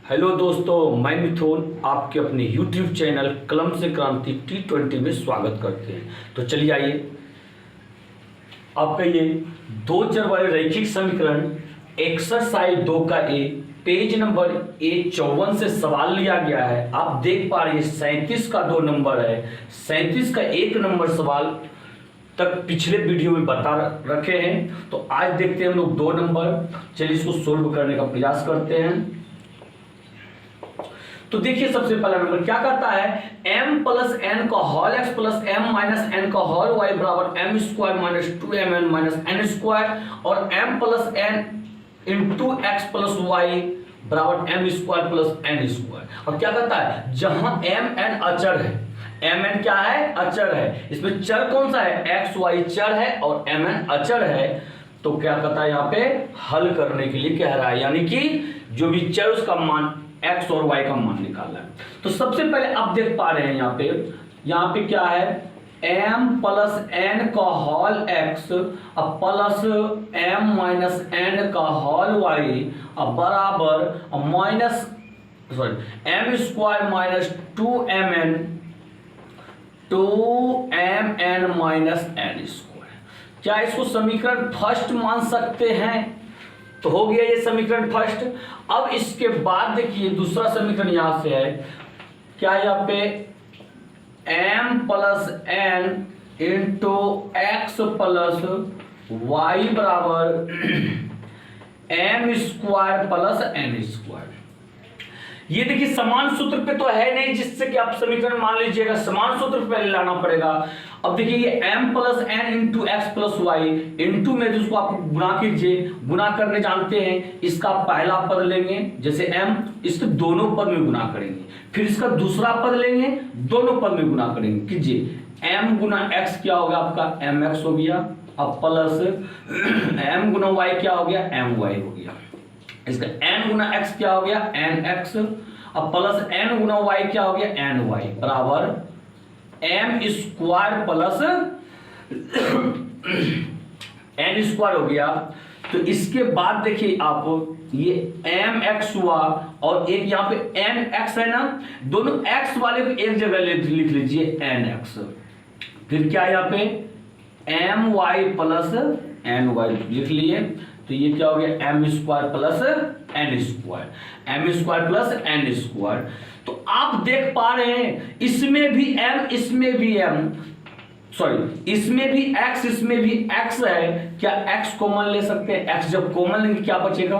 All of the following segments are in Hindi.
हेलो दोस्तों, मैं मिथुन आपके अपने YouTube चैनल कलम से क्रांति T20 में स्वागत करते हैं। तो चलिए आइए, आपका ये दो चर वाले रैखिक समीकरण एक्सरसाइज 2 का ए पेज नंबर A54 से सवाल लिया गया है। आप देख पा रहे हैं 37 का 2 नंबर है, 37 का 1 नंबर सवाल तक पिछले वीडियो में बता रखे हैं। तो आज देखते हैं हम लोग 2 नंबर। चलिए इसको सोल्व करने का प्रयास करते हैं। तो देखिए सबसे पहला नंबर क्या कहता है, m प्लस एन का whole x plus m minus n का होल y बराबर m square minus 2mn minus n square और m plus n into x plus y बराबर m square plus n square. और क्या कहता है, जहां m n अचर है, m n क्या है, अचर है, इसमें चर कौन सा है, x y चर है और m n अचर है। तो क्या कहता है, यहाँ पे हल करने के लिए कह रहा है, यानी कि जो भी चर उसका मान x और y का मान निकालना है। तो सबसे पहले आप देख पा रहे हैं यहाँ पे क्या है, m प्लस एन का होल x अब प्लस m माइनस एन का होल y अब बराबर minus m square minus 2mn minus n square. क्या इसको समीकरण फर्स्ट मान सकते हैं? तो हो गया ये समीकरण फर्स्ट। अब इसके बाद देखिए दूसरा समीकरण यहां से है, क्या यहाँ पे m plus n into x plus y बराबर m square plus n square. ये देखिए समान सूत्र पे तो है नहीं जिससे कि आप समीकरण मान लीजिएगा, समान सूत्र पे पहले लाना पड़ेगा। अब देखिए ये m plus n into x plus y into में उसको आप गुणा कीजिए, गुणा करने जानते हैं, इसका पहला पद लेंगे जैसे m, इसके दोनों पद में गुणा करेंगे, फिर इसका दूसरा पद लेंगे, दोनों पद में गुणा करेंगे। कीजिए m गुना x क्या हो गया आपका mx हो गया, अब प्लस m गुना y क्या हो गया my हो गया, इसका n गुना x क्या हो गया nx, अब प्लस n गुना y क्या हो गया ny बराबर m square plus n square हो गया। तो इसके बाद देखिए आप ये mx हुआ और एक यहाँ पे nx है ना, दोनों x वाले को एक जगह लिख लीजिए nx, फिर क्या यहाँ पे my प्लस ny लिख लिए। तो ये क्या हो गया m square plus n square, m square plus n square. तो आप देख पा रहे हैं इसमें भी m, इसमें भी m, सॉरी इसमें भी x, इसमें भी x है। क्या x कॉमन ले सकते हैं? x जब कॉमन लेंगे क्या बचेगा,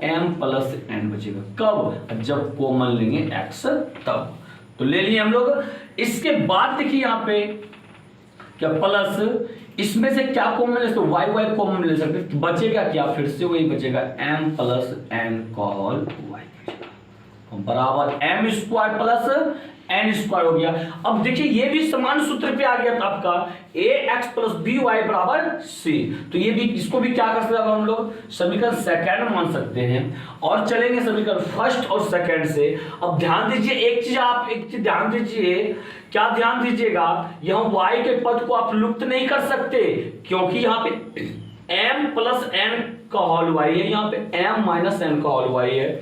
m प्लस n बचेगा। कब? जब कॉमन लेंगे x तब। तो ले लिए हम लोग। इसके बाद देखिए यहाँ पे क्या प्लस, इसमें से क्या कॉमन ले सकते, वाई वाई कॉमन ले सकते, बचेगा क्या, फिर से वही बचेगा m प्लस एन का होल y बराबर m square plus n square हो गया। अब देखिए ये भी समान सूत्र पे आ गया था आपका ax प्लस by बराबर c। तो ये भी, इसको भी क्या कर सकते हैं हम लोग, समीकरण सेकंड मान सकते हैं और चलेंगे समीकरण फर्स्ट और सेकंड से। अब ध्यान दीजिए एक चीज ध्यान दीजिए, क्या ध्यान दीजिएगा, यहाँ y के पद को आप लुप्त नहीं कर सकते क्योंकि यहाँ पे m प्लस n का होल y है, यहाँ पे m माइनस n का होल y है।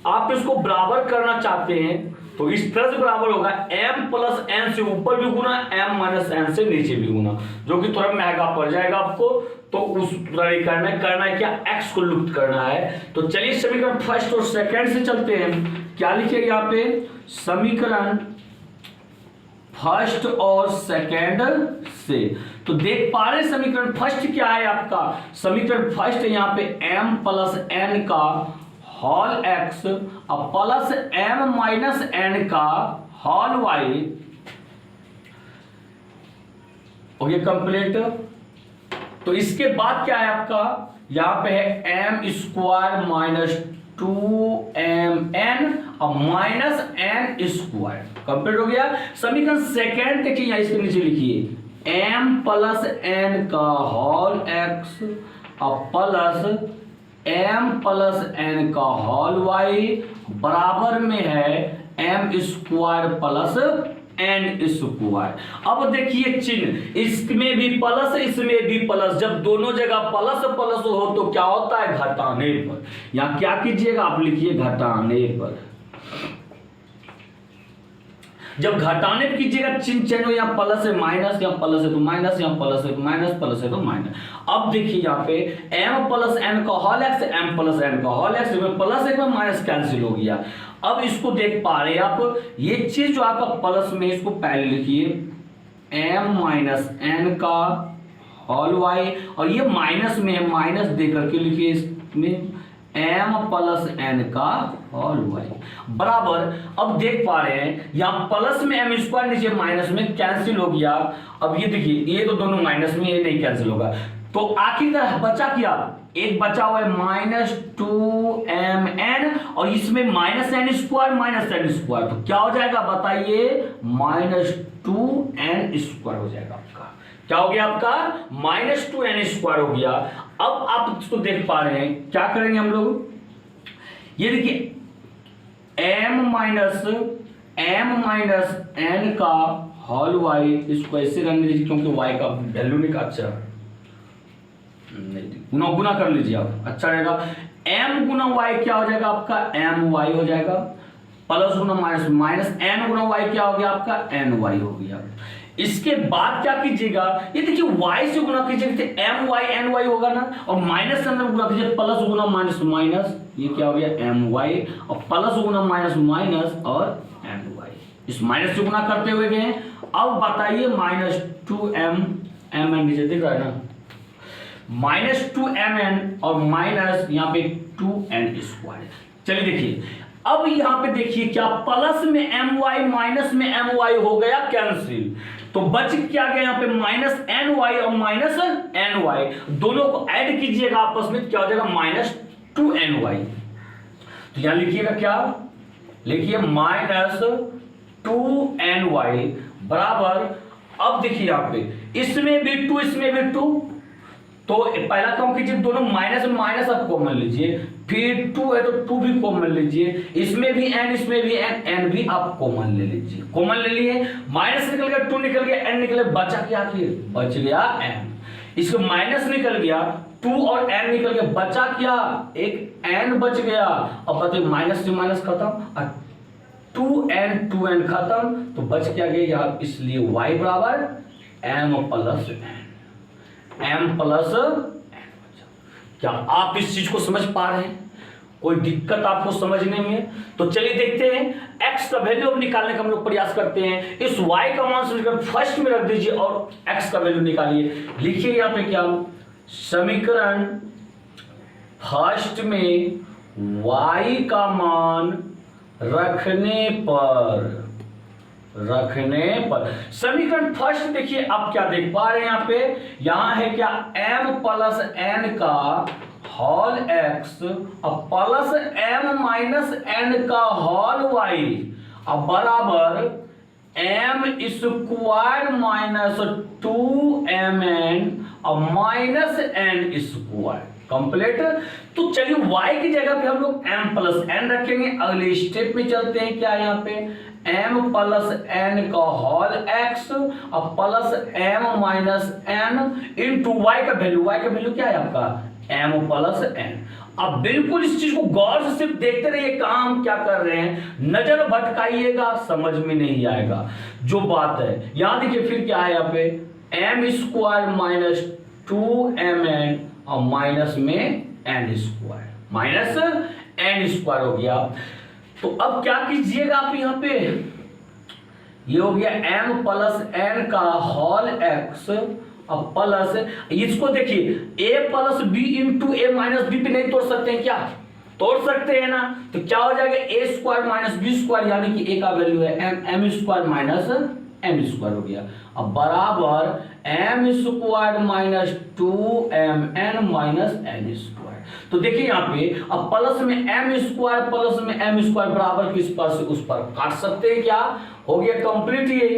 आप इसको बराबर करना चाहते हैं तो इस तरह से बराबर होगा m प्लस n से ऊपर भी गुना, m माइनस n से नीचे भी गुना, जो कि थोड़ा महंगा पड़ जाएगा आपको। तो उस तरीका में करना है क्या, x को लुप्त करना है। तो चलिए समीकरण फर्स्ट और सेकंड से चलते हैं। क्या लिखिए यहाँ पे, समीकरण फर्स्ट और सेकंड से। तो देख पा रहे समीकरण फर्स्ट क्या है आपका, समीकरण फर्स्ट यहाँ पे m प्लस n का होल x अब प्लस m माइनस n का होल y हो गया कंप्लीट। तो इसके बाद क्या है आपका, यहां पे है m स्क्वायर माइनस 2mn और माइनस n स्क्वायर कंप्लीट हो गया। समीकरण सेकेंड देखिए यहां इसके नीचे लिखिए m प्लस n का होल x और प्लस m प्लस n का होल y बराबर में है m square plus n square. अब देखिए चिन्ह, इसमें भी प्लस इसमें भी प्लस, जब दोनों जगह प्लस प्लस हो तो क्या होता है, घटाने पर। यहाँ क्या कीजिएगा आप लिखिए घटाने पर, जब घटाने पे कीजिएगा चिन्ह चेंज हो, यहाँ प्लस है माइनस, यहाँ प्लस है तो माइनस, यहाँ प्लस है तो माइनस, प्लस है तो माइनस। अब देखिए यहाँ पे m प्लस n का whole x, m plus n का होल एक्स, इसमें प्लस एक में माइनस कैंसिल हो गया। अब इसको देख पा रहे हैं आप, ये चीज जो आपका प्लस में, इसको पहले लिखिए m माइनस n का होल y, और ये माइनस में है, माइनस दे करके लिखिए इसमें m प्लस n का होल y बराबर। अब देख पा रहे हैं यहाँ प्लस में m स्क्वायर, नीचे माइनस में कैंसिल हो गया। अब ये देखिए, ये तो दोनों माइनस में, ये नहीं कैंसिल होगा, तो आखिरकार बचा क्या, एक बचा हुआ है माइनस 2mn, और इसमें minus n square minus n square, तो क्या हो जाएगा बताइए, माइनस 2n स्क्वायर हो जाएगा आपका। क्या हो गया आपका, माइनस 2n स्क्वायर हो गया। अब आप इसको देख पा रहे हैं, क्या करेंगे हम लोग, ये देखिए m माइनस n का होल y, इसको ऐसे रहने दीजिए क्योंकि y का वैल्यू नहीं का अच्छा गुना गुना कर लीजिए आप, अच्छा रहेगा। m गुना y क्या हो जाएगा आपका, my हो जाएगा, प्लस गुना माइनस माइनस n गुना y क्या हो गया आपका, ny हो गया। इसके बाद क्या कीजिएगा, ये देखिए y से गुना कीजिएगा तो my ny होगा ना, और माइनस से अंदर गुना कीजिए, प्लस गुना माइनस माइनस, ये क्या हो गया my, और प्लस गुना माइनस माइनस और ny, इस माइनस से गुना करते हुए गए। अब बताइए माइनस 2mn नीचे दिख रहा है ना, माइनस 2mn और माइनस यहाँ पे 2n स्क्वायर। चलिए देखिए, अब यहाँ पे देखिए क्या, प्लस में my माइनस में my हो गया कैंसिल, तो बच क्या गया यहाँ पे माइनस ny और माइनस ny, दोनों को ऐड कीजिएगा आपस में, क्या हो जाएगा माइनस 2ny। तो यहां लिखिएगा क्या, लिखिए माइनस 2ny बराबर। अब देखिए यहाँ पे इसमें भी 2 इसमें भी 2, तो पहला काम कीजिए, दोनों माइनस में माइनस आप कॉमन लीजिए, फिर 2 है तो 2 भी कॉमन लीजिए, इसमें भी n इसमें भी n भी आप कॉमन ले लीजिए। कॉमन ले लिए, माइनस निकल गया, 2 निकल गया, n निकल गया, बचा क्या, आखिर बच गया n। इसको माइनस निकल गया, 2 और n निकल गया, बचा क्या, एक n बच गया। अब बताइए माइनस से माइनस खत्म, और 2n खत्म, तो बच क्या गया यहाँ, इसलिए y बराबर m plus n, m plus n। क्या आप इस चीज को समझ पा रहे हैं, कोई दिक्कत आपको समझने में? तो चलिए देखते हैं, x का वैल्यू अब निकालने का हम लोग प्रयास करते हैं। इस y का मान फर्स्ट में रख दीजिए और x का वैल्यू निकालिए। लिखिए यहाँ पे क्या, समीकरण फर्स्ट में y का मान रखने पर समीकरण फर्स्ट देखिए आप क्या देख पा रहे हैं, यहाँ पे यहां है क्या, m प्लस n का होल x और प्लस m माइनस n का होल y, अब बराबर m स्क्वायर माइनस 2mn और माइनस n स्क्वायर कंप्लीट। तो चलिए y की जगह पे हम लोग m प्लस n रखेंगे। अगले स्टेप में चलते हैं, क्या यहाँ पे m प्लस n का होल x और plus m minus n into y का वैल्यू क्या है आपका, m प्लस n। अब बिल्कुल इस चीज को गौर से सिर्फ देखते रहिए, कहां हम क्या कर रहे हैं, नजर भटकाइएगा, समझ में नहीं आएगा जो बात है। यहां देखिए फिर क्या है यहाँ पे, m स्क्वायर माइनस 2mn और माइनस में n square, minus n square हो गया। तो अब क्या कीजिएगा आप यहाँ पे, ये हो गया m प्लस n का होल x और प्लस, इसको देखिए a plus b into a minus b पे नहीं तोड़ सकते हैं क्या, तोड़ सकते हैं ना, तो क्या हो जाएगा ए स्क्वायर माइनस बी स्क्वायर, यानी कि a का वैल्यू है m square minus m square हो गया। अब बराबर m square minus 2mn minus n square. तो देखिए यहाँ पे अब प्लस में m स्क्वायर प्लस में m स्क्वायर बराबर किस पर से उस पर काट सकते हैं, क्या हो गया कंप्लीट ये।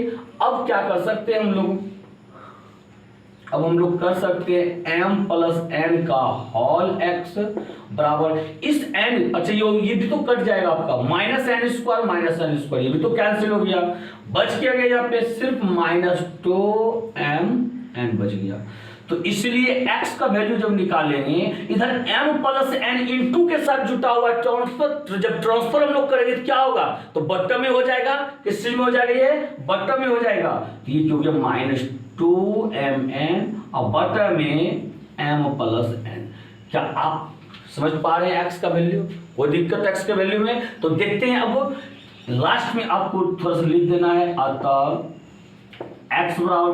अब क्या कर सकते हैं हम लोग, अब हम लोग कर सकते हैं m प्लस n का होल x बराबर इस n, अच्छा ये भी तो कट जाएगा आपका, minus n square minus n square, ये भी तो कैंसिल हो गया, बच क्या गया यहाँ पे सिर्फ माइनस 2mn बच गया। तो इसलिए x का वैल्यू जब निकालेंगे इधर m प्लस n इंटू के साथ जुटा हुआ ट्रांसफर, जब ट्रांसफर हम लोग करेंगे तो क्या होगा, तो बट्टा में हो जाएगा, किस चीज में हो जाएगा, ये बट्टा में हो जाएगा। तो ये क्योंकि -2mn और बट्टा में m प्लस n। क्या आप समझ पा रहे हैं x का वैल्यू, कोई दिक्कत x के वैल्यू में? तो देखते हैं, अब लास्ट में आपको थोड़ा सा लिख देना है, अतः x बराबर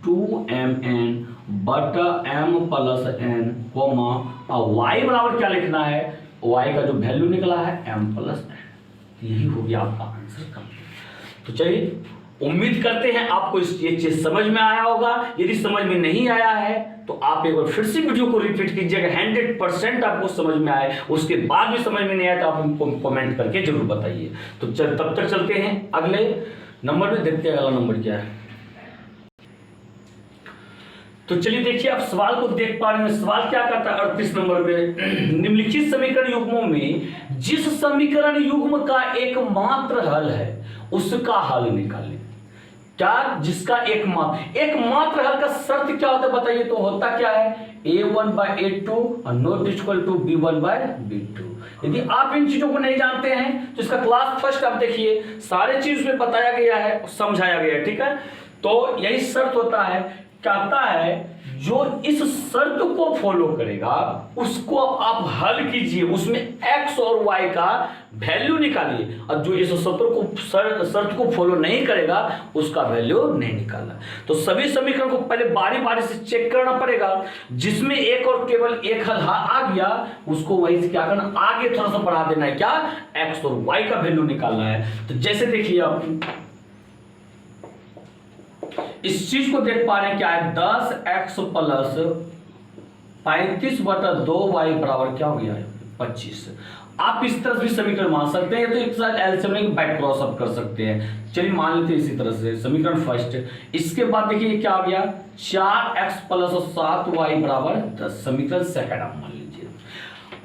-2mn बटा m प्लस n कोमा, और y बराबर क्या लिखना है, y का जो वैल्यू निकला है m प्लस n। यही हो गया आपका आंसर कंप्लीट। तो चलिए, उम्मीद करते हैं आपको ये चीज समझ में आया होगा। यदि समझ में नहीं आया है तो आप एक बार फिर से वीडियो को रिपीट कीजिएगा, 100% आपको समझ में आए। उसके बाद भी समझ में नहीं आया तो आप हमको कमेंट करके जरूर बताइए। तो तब तक चलते हैं अगले नंबर में, देखते हैं अगला नंबर क्या है। तो चलिए देखिए, आप सवाल को देख पा रहे हैं। सवाल क्या कहता है 38 नंबर में, निम्नलिखित समीकरण युग्मों में जिस समीकरण युग्म का एकमात्र हल है उसका हल निकालें। क्या, जिसका एकमात्र हल का शर्त क्या होता है बताइए? तो होता क्या है, a1/a2 और नॉट इक्वल टू b1/b2। यदि आप इन चीजों को नहीं जानते हैं तो इसका क्लास फर्स्ट आप देखिए, सारे चीज में बताया गया है, समझाया गया है, ठीक है। तो यही शर्त होता है, कहता है जो इस शर्त को फॉलो करेगा उसको आप हल कीजिए, उसमें x और y का वैल्यू निकालिए, और जो इस शर्त को फॉलो नहीं करेगा उसका वैल्यू नहीं निकालना। तो सभी समीकरण को पहले बारी बारी से चेक करना पड़ेगा, जिसमें एक और केवल एक हल आ गया उसको वही से क्या करना, आगे थोड़ा सा बढ़ा देना है, क्या, x और y का वैल्यू निकालना है। तो जैसे देखिए आप इस चीज को देख पा रहे हैं, क्या है, 10x प्लस 35/2y बराबर क्या हो गया है, 25। आप इस तरह भी समीकरण मान सकते हैं, तो एक साथ एलसीएम बैक क्रॉस अप कर सकते हैं। चलिए मान लेते हैं इसी तरह से समीकरण फर्स्ट। इसके बाद देखिए क्या आ गया, 4x प्लस 7y बराबर 10, समीकरण सेकंड आप मान लीजिए।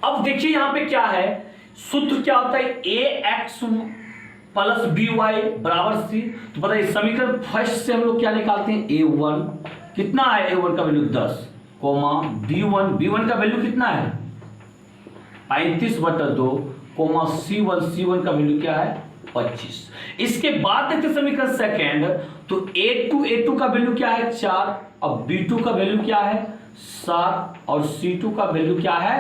अब देखिए यहाँ पे क्या है, सूत्र क्या होता है, ax प्लस बी वाई बराबर सी। तो बताइए समीकरण फर्स्ट से हम लोग क्या निकालते हैं, a1 कितना है, a1 का वैल्यू 10 कोमा b1 का वैल्यू कितना है 35/2 कोमा c1 का वैल्यू क्या है 25। इसके बाद देखते समीकरण सेकेंड, तो a2 का वैल्यू क्या है 4 और b2 का वैल्यू क्या है 7 और c2 का वैल्यू क्या है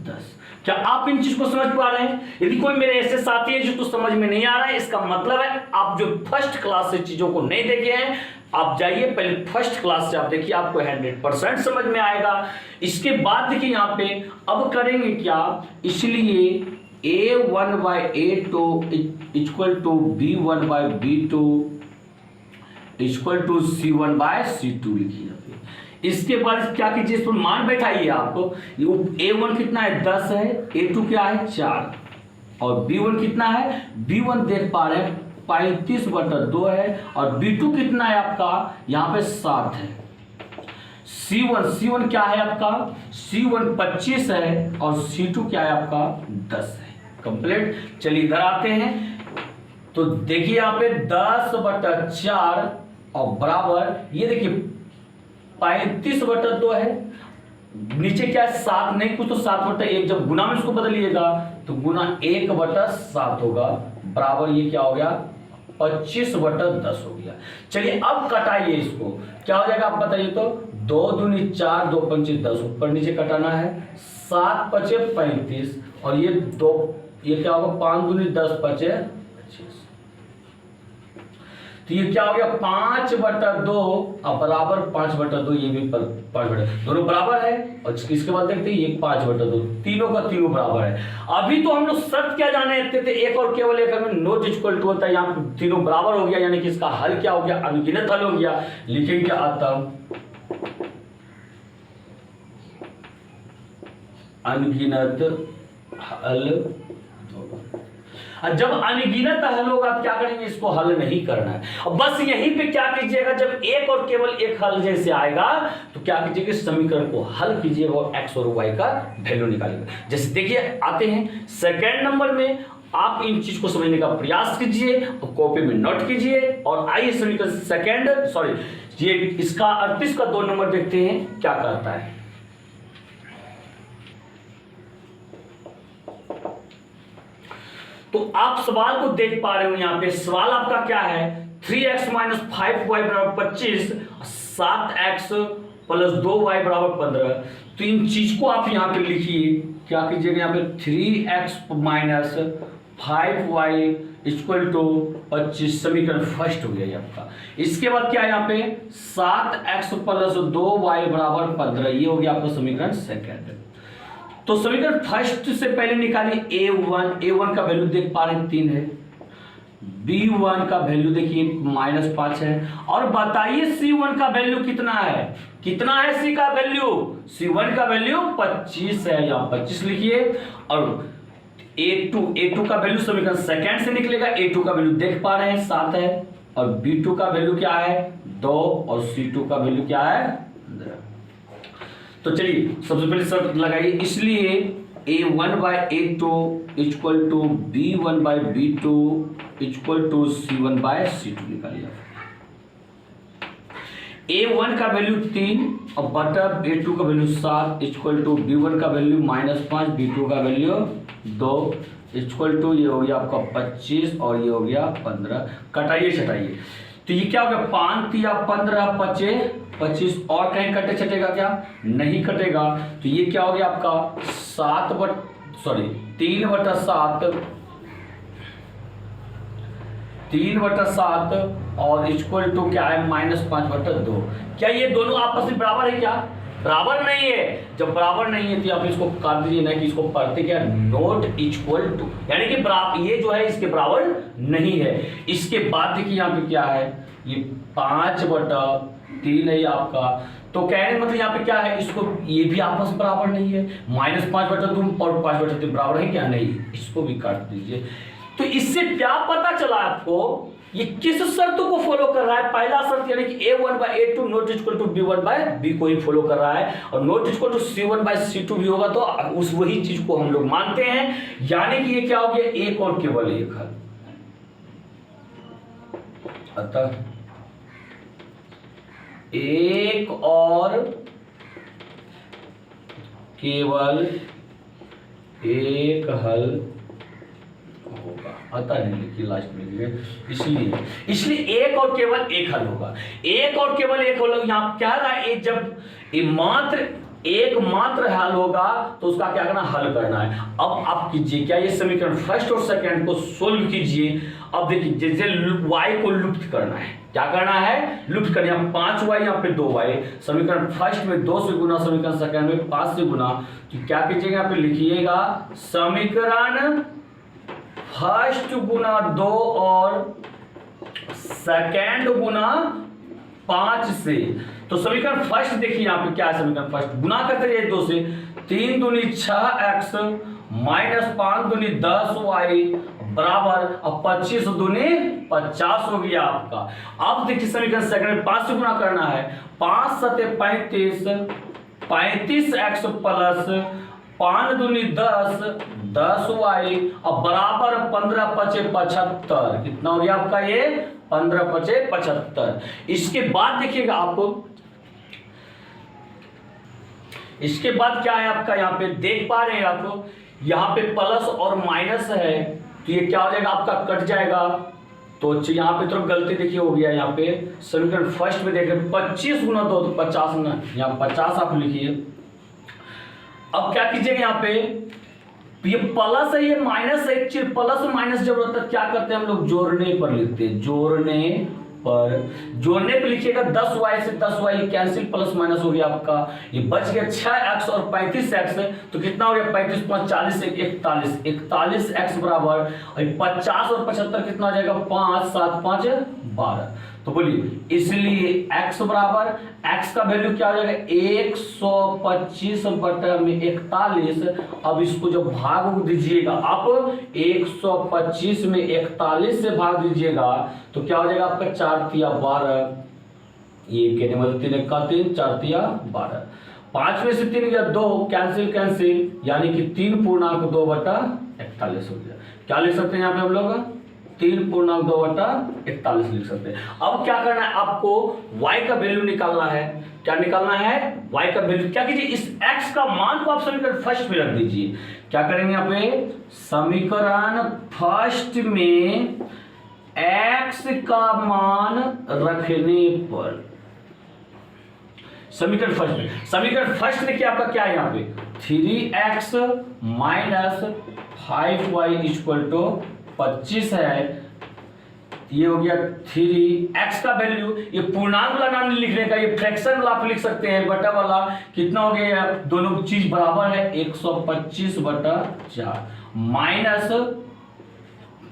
10। क्या आप इन चीज को समझ पा रहे हैं? यदि कोई मेरे ऐसे साथी है जो तो समझ में नहीं आ रहा है, इसका मतलब है आप जो फर्स्ट क्लास से चीजों को नहीं देखे हैं, आप जाइए पहले फर्स्ट क्लास से आप देखिए, आपको 100% समझ में आएगा। इसके बाद देखिए यहाँ पे अब करेंगे क्या, इसलिए a1/a2 equal to b1/b2 equal to c1/c2 लिखिए। इसके बाद क्या कीजिए, इस पर मान बैठाइए आपको, a1 कितना है 10 है, a2 क्या है 4 और b1 कितना है, b1 देख पा रहे हैं 35/2 है और b2 कितना है आपका यहाँ पे 7 है। c1 क्या है आपका, c1 25 है और c2 क्या है आपका 10 है। कंप्लीट। चलिए इधर आते हैं, तो देखिए यहाँ पे 10/4 और बराबर ये देखिए 35/2 है, नीचे क्या है 7 नहीं कुछ तो 7/1, जब गुना में इसको बदलिएगा तो गुना 1/7 होगा, बराबर ये क्या हो गया 25/10 हो गया। चलिए अब कटाइए इसको, क्या हो जाएगा आप बताइए तो, 2 दूनी 4 2 पंचे 10, ऊपर नीचे कटाना है, 7 पचे 35 और ये 2, ये क्या होगा 5 दूनी 10 पचे 25, तो ये क्या हो गया 5/2 और बराबर 5/2, ये भी 5/2 दोनों बराबर है। और इसके बाद देखते हैं ये 5/2, तीनों का तीनों बराबर है। अभी तो हम लोग शर्त क्या जाने थे, एक और केवल एक में नॉट इक्वल टू होता है, यहाँ तीनों बराबर हो गया, यानी कि इसका हल क्या हो गया, अनगिनत हल हो गया। लिखेंगे अतः अनगिनत हल। जब अनगिनत हल होगा तो क्या करेंगे, इसको हल नहीं करना है, और बस यहीं पे क्या कीजिएगा, जब एक और केवल एक हल जैसे आएगा तो क्या कीजिएगा, समीकरण को हल कीजिएगा और x और y का वैल्यू निकालिएगा। जैसे देखिए आते हैं सेकंड नंबर में, आप इन चीज को समझने का प्रयास कीजिए और कॉपी में नोट कीजिए। और आइए समीकरण ये इसका 38 का 2 नंबर देखते हैं क्या करता है। तो आप सवाल को देख पा रहे हो, यहां पे सवाल आपका क्या है, 3x माइनस 5y बराबर 25, 7x प्लस 2y बराबर 15। तो इन चीज को आप यहां पे लिखिए, क्या कीजिएगा यहाँ पे 3x minus 5y equal to 25, समीकरण फर्स्ट हो गया ये आपका। इसके बाद क्या है यहाँ पे 7x प्लस 2y बराबर 15, ये हो गया आपका समीकरण सेकेंड। तो समीकरण फर्स्ट से पहले निकालिए a1 का वैल्यू देख पा रहे हैं 3 है, b1 का वैल्यू देखिए -5 है, और बताइए c1 का वैल्यू कितना है, कितना है c का वैल्यू, c1 का वैल्यू 25 है, यहाँ 25 लिखिए। और a2 का वैल्यू समीकरण सेकंड से निकलेगा, a2 का वैल्यू देख पा रहे हैं 7 है, और b2 का वैल्यू क्या है 2, और c2 का वैल्यू क्या है 15। तो चलिए सबसे पहले शर्त लगाइए, इसलिए a1 by a2 equal to b1 by b2 equal to c1 by c2 निकालिए। a1 का वैल्यू 3 और बटा a2 का वैल्यू 7 इक्वल टू b1 का वैल्यू -5, b2 का वैल्यू 2 इक्वल टू, ये हो गया आपका 25 और ये हो गया 15। कटाइए छटाइए, तो ये क्या हो गया 5 या 15 25 25, और कहीं कटे छटेगा क्या, नहीं कटेगा। तो ये क्या हो गया आपका 3/7 और इक्वल टू क्या है -5/2। क्या ये दोनों आपस में बराबर है क्या, बराबर नहीं है। जब बराबर नहीं है तो आप इसको काट दीजिए ना, कि इसको पढ़ते क्या नॉट इक्वल टू, यानी कि ये जो है इसके बराबर नहीं है। इसके बाद देखिए यहाँ पे क्या है, ये 5/3 है आपका। तो कहने मतलब यहाँ पे क्या है, इसको ये भी आपस में बराबर नहीं है, -5/2 और 5/3 बराबर है क्या, नहीं, इसको भी काट दीजिए। तो इससे क्या पता चला आपको, ये किस शर्तों को फॉलो कर रहा है। पहला शर्त यानी कि a1 by a2 not equal to b1 by b को ही फॉलो कर रहा है, और not equal to c1 by c2 भी होगा तो उस वही चीज को हम लोग मानते हैं। यानी कि ये क्या हो गया, एक और केवल एक हल। अतः एक और केवल एक हल होगा, आता नहीं लिखिए लास्ट में लिखिए, इसलिए एक और केवल एक हल होगा। एक और केवल एक हल, यहां क्या रहा है, जब एक मात्र हल होगा तो उसका क्या करना, हल करना है। अब आप कीजिए क्या, ये समीकरण फर्स्ट और सेकंड को सोल्व कीजिए। अब देखिए जैसे y को लुप्त करना है, क्या करना है, लुप्त करना है। 5y यहाँ पे 2y, समीकरण फर्स्ट में 2 से गुना, समीकरण सेकंड में 5 से गुना। तो क्या कीजिएगा, यहाँ पे लिखिएगा समीकरण फर्स्ट गुना 2 और सेकंड गुना 5 से। तो समीकरण फर्स्ट देखिए यहाँ पे क्या है, समीकरण फर्स्ट गुना करते रहिए 2 से, 3 दूनी 6x माइनस 5 दूनी 10y बराबर, अब 25 दूनी 50 हो गया आपका। अब देखिए समीकरण सेकंड में 5 से गुना करना है, 5 सते 35, 35x प्लस 5 दूनी 10, 10y अब बराबर 15 पचे 75। कितना हो गया आपका ये 15 पचे 75। इसके बाद देखिएगा आपको, इसके बाद क्या है आपका, यहाँ पे देख पा रहे हैं आप, यहाँ पे प्लस और माइनस है, तो ये क्या हो जाएगा आपका, कट जाएगा। तो यहाँ पे तो गलती देखिए हो गया, यहाँ पे समीकरण फर्स्ट में देखें 25 गुना 2 तो 50 ना, यहाँ 50 आप लिखिए। अब क्या कीजिएगा, यहाँ पे ये प्लस है ये माइनस है, प्लस माइनस जब होता है क्या करते हैं हम लोग, जोड़ने पर लिखते हैं, जोड़ने पर लिखिएगा 10y से 10y कैंसिल, प्लस माइनस हो गया आपका, ये बच गया 6x और 35x, तो कितना हो गया 35 5 40 41, 41x बराबर 50 और 75 कितना हो जाएगा 5 7 5 12। तो बोलिए इसलिए x बराबर, x का वैल्यू क्या हो जाएगा 125 बटा में 41। अब इसको जब भाग दीजिएगा आप 125 में 41 से भाग दीजिएगा तो क्या हो जाएगा आपका 4 तिया 12, ये कहने मतलब 3 का 3 4 तिया 12, 5 में से 3 गया 2 कैंसिल, यानी कि 3 पूर्णांक 2 बटा 41 हो गया। क्या ले सकते हैं यहाँ पे हम लोग 3.2/41 लिख सकते हैं। अब क्या करना है आपको, y का वैल्यू निकालना है। क्या निकालना है, y का वैल्यू। क्या कीजिए, इस x का मान को आप समीकरण फर्स्ट में रख दीजिए। क्या करेंगे यहाँ पे, समीकरण फर्स्ट में x का मान रखने पर, समीकरण फर्स्ट में क्या आपका क्या है यहाँ पे, 3x minus 5y equal to 25 है। ये हो गया 3x का वैल्यू, ये पूर्णांक वाला नाम लिखने का, ये फ्रैक्शन वाला आप लिख सकते हैं, बटा वाला कितना हो गया, दोनों चीज बराबर है 125/4 माइनस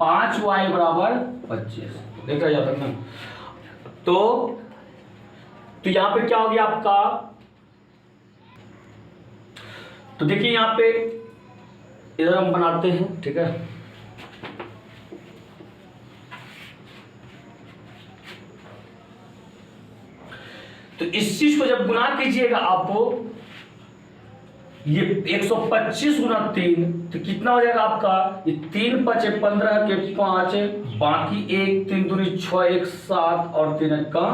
5y बराबर 25, देखा जाता है ना। तो यहां पे क्या हो गया आपका, तो देखिए यहां पे इधर हम बनाते हैं, ठीक है। तो इस चीज को जब गुना कीजिएगा आपको, ये 125 गुना 3 तो कितना हो जाएगा आपका, ये 3 5 15 के 5 बाकी 1 3 दूनी 6 1 7 और 3 का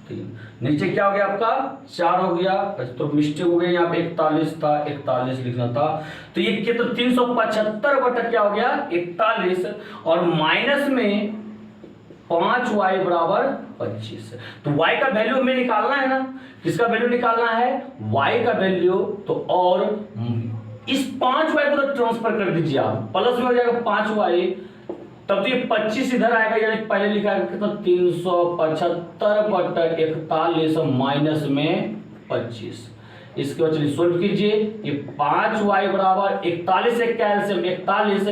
3, नीचे क्या हो गया आपका 4 हो गया। तो मिस्टेक हो गया, यहाँ पे 41 था, 41 लिखना था। तो ये कितना, 375 बटा क्या हो गया 41, और माइनस में 5y बराबर 25। तो y का वैल्यू हमें निकालना है ना, किसका वैल्यू निकालना है, y का वैल्यू। तो और इस 5y को तो ट्रांसफर कर दीजिए आप, प्लस में हो जाएगा 5y, तब तो ये 25 इधर आएगा, यानी पहले लिखा है कितना 375/41 माइनस में 25। इसके बाद चलिए सोल्व कीजिए, ये 5y बराबर 41 एक कैल्शियम 41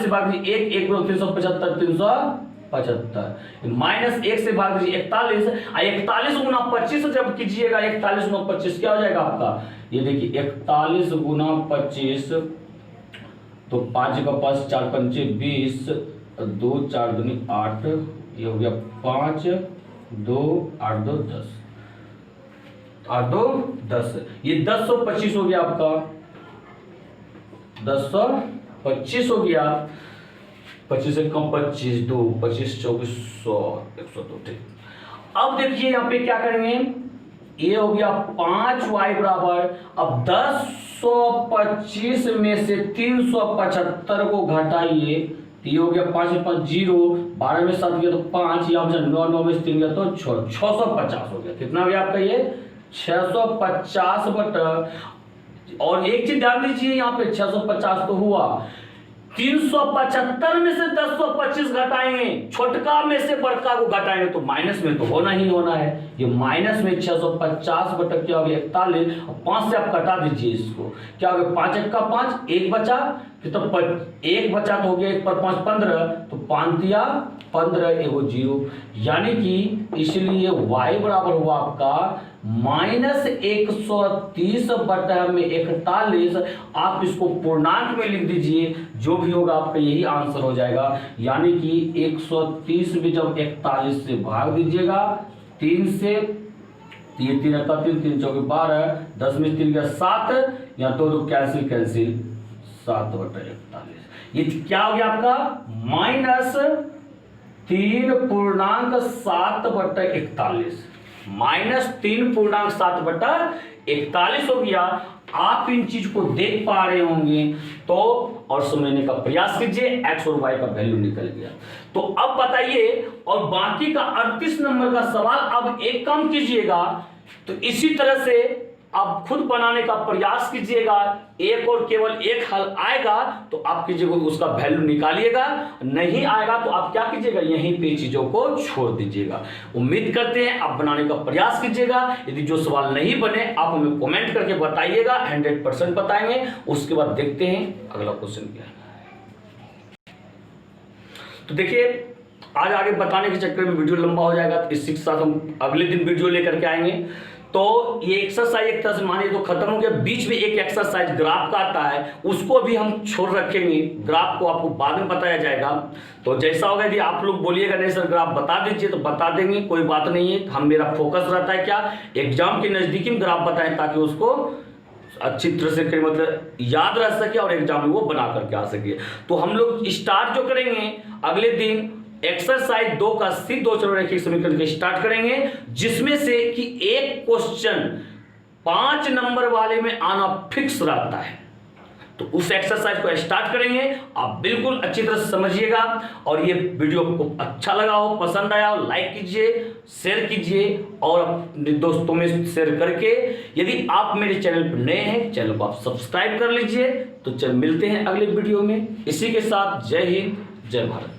से भाग दीजिए 1 1 375 माइनस 1 से भाग दीजिए 41, 41 गुना 25 जब कीजिएगा, 41 गुना 25 क्या हो जाएगा आपका, ये देखिए 41 गुना 25, तो 5 का 5 4 पंचे 20, 2 4 दूनी 8, ये हो गया 5 2 8 2 10, 8 2 10, ये 1025 हो गया आपका, 1025 हो गया। 25 से कम 25 2 25 24 100 102, ठीक। अब देखिए यहाँ पे क्या करेंगे, ये हो गया 5y बराबर, अब 1025 में से 375 को घटाइए, ये हो गया 5 5 0, 12 में 7 गया तो 5, यहाँ पे 9 9 में 3 गया तो 650 हो गया। कितना हो गया आपका ये 650 बटा, और एक चीज ध्यान दीजिए यहाँ पे 650 तो हुआ, 375 में से 1025 घटाएंगे, छोटका में से बड़का को घटाएंगे तो माइनस में तो होना ही होना है। ये माइनस में 650 बटा क्या हो गया 41, और 5 से आप कटा दीजिए इसको, क्या हो गया 5 1 का 5, 1 बचा, तो 1 बचा तो हो गया 1 पर 5 15, तो 5 दिया 15 एगो 0, यानी कि इसलिए y बराबर हुआ आपका -130 बटा में 41। आप इसको पूर्णांक में लिख दीजिए, जो भी होगा आपका यही आंसर हो जाएगा, यानी कि 130 में जब 41 से भाग दीजिएगा 3 से, 3 3 का 3 3 चौके 12, 10 में 3 गया 7, यहाँ तो कैंसिल 7 बटा 41, ये क्या हो गया आपका -3.7 बटा 41, -3.7 बटा 41 हो गया। आप इन चीज को देख पा रहे होंगे तो, और समझने का प्रयास कीजिए, x और y का वैल्यू निकल गया। तो अब बताइए, और बाकी का 38 नंबर का सवाल अब एक काम कीजिएगा, तो इसी तरह से आप खुद बनाने का प्रयास कीजिएगा, एक और केवल एक हल आएगा तो आप कीजिएगा उसका वैल्यू निकालिएगा, नहीं आएगा तो आप क्या कीजिएगा यहीं पे चीजों को छोड़ दीजिएगा। उम्मीद करते हैं आप बनाने का प्रयास कीजिएगा। यदि जो सवाल नहीं बने आप हमें कमेंट करके बताइएगा, 100% बताएंगे। उसके बाद देखते हैं अगला क्वेश्चन क्या है। तो देखिए आज आगे बताने के चक्कर में वीडियो लंबा हो जाएगा, तो इसी के साथ हम अगले दिन वीडियो लेकर के आएंगे। तो ये एक्सरसाइज एक तरह से मानिए तो खत्म हो गया। बीच में एक एक्सरसाइज ग्राफ का आता है, उसको भी हम छोड़ रखेंगे, ग्राफ को आपको बाद में बताया जाएगा। तो जैसा होगा, यदि आप लोग बोलिएगा नहीं सर ग्राफ बता दीजिए तो बता देंगे, कोई बात नहीं है। हम मेरा फोकस रहता है क्या, एग्जाम के नजदीकी में ग्राफ बताएं ताकि उसको अच्छी तरह से करें, मतलब याद रह सके और एग्जाम में वो बना करके आ सके। तो हम लोग स्टार्ट जो करेंगे अगले दिन एक्सरसाइज 2 का सीध 2 चररेखीय समीकरण के स्टार्ट करेंगे, जिसमें से कि एक क्वेश्चन 5 नंबर वाले में आना फिक्स रहता है। तो उस एक्सरसाइज को स्टार्ट करेंगे, आप बिल्कुल अच्छी तरह से समझिएगा। और ये वीडियो को अच्छा लगा हो, पसंद आया हो, लाइक कीजिए, शेयर कीजिए और अपने दोस्तों में शेयर करके, यदि आप मेरे चैनल पर नए हैं चैनल को आप सब्सक्राइब कर लीजिए। तो चल मिलते हैं अगले वीडियो में। इसी के साथ जय हिंद, जय भारत।